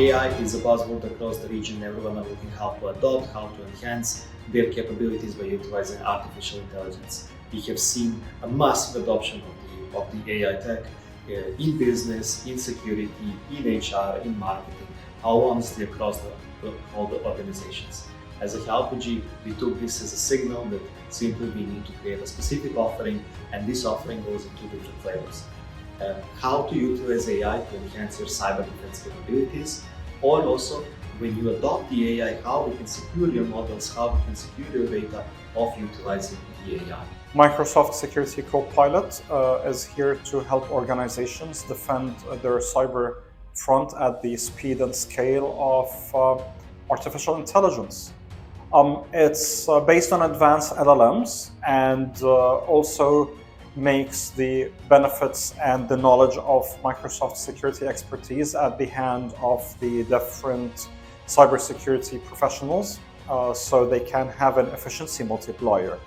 AI is a buzzword across the region. Everyone are looking how to adopt, how to enhance their capabilities by utilizing artificial intelligence. We have seen a massive adoption of the AI tech in business, in security, in HR, in marketing, how honestly across all the organizations. As a 𝗀𝗵𝗵𝗵𝗵, we took this as a signal that simply we need to create a specific offering, and this offering goes in two different flavors. How to utilize AI to enhance your cyber defense capabilities, or also when you adopt the AI, how we can secure your models, how we can secure your data of utilizing the AI. Microsoft Security Copilot is here to help organizations defend their cyber front at the speed and scale of artificial intelligence. It's based on advanced LLMs and also makes the benefits and the knowledge of Microsoft security expertise at the hand of the different cybersecurity professionals so they can have an efficiency multiplier.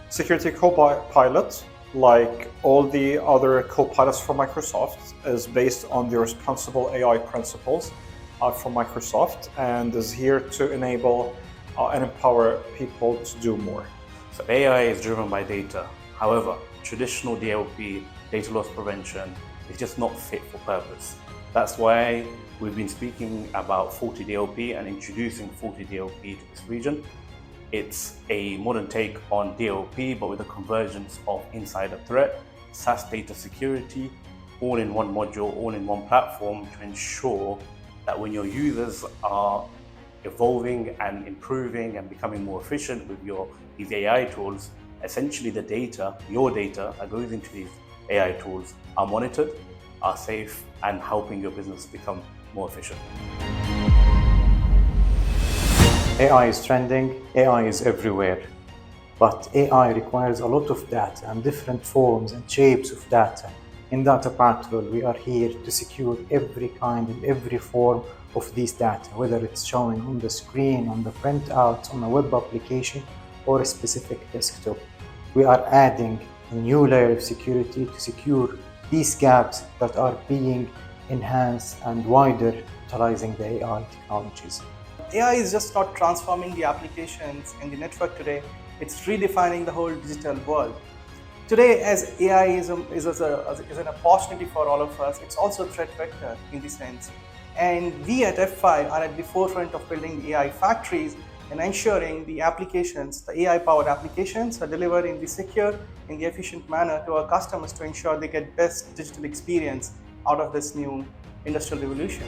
Security Copilot, like all the other copilots from Microsoft, is based on the responsible AI principles from Microsoft and is here to enable and empower people to do more. So AI is driven by data. However, traditional DLP, data loss prevention, is just not fit for purpose. That's why we've been speaking about 𝗫𝗫𝗄𝗃 and introducing 𝗫𝗫𝗄𝗃 to this region. It's a modern take on DLP, but with a convergence of insider threat, SaaS data security, all in one module, all in one platform to ensure that when your users are evolving and improving and becoming more efficient with these AI tools, essentially the data, your data that goes into these AI tools are monitored, are safe, and helping your business become more efficient. AI is trending, AI is everywhere, but AI requires a lot of data and different forms and shapes of data. In Data Patrol, we are here to secure every kind and every form of these data, whether it's showing on the screen, on the printout, on a web application, or a specific desktop. We are adding a new layer of security to secure these gaps that are being enhanced and wider utilizing the AI technologies. AI is just not transforming the applications in the network today, it's redefining the whole digital world. Today, as AI is an opportunity for all of us, it's also a threat vector in this sense. And we at F5 are at the forefront of building the AI factories and ensuring the applications, the AI-powered applications, are delivered in the secure, in the efficient manner to our customers to ensure they get best digital experience out of this new industrial revolution.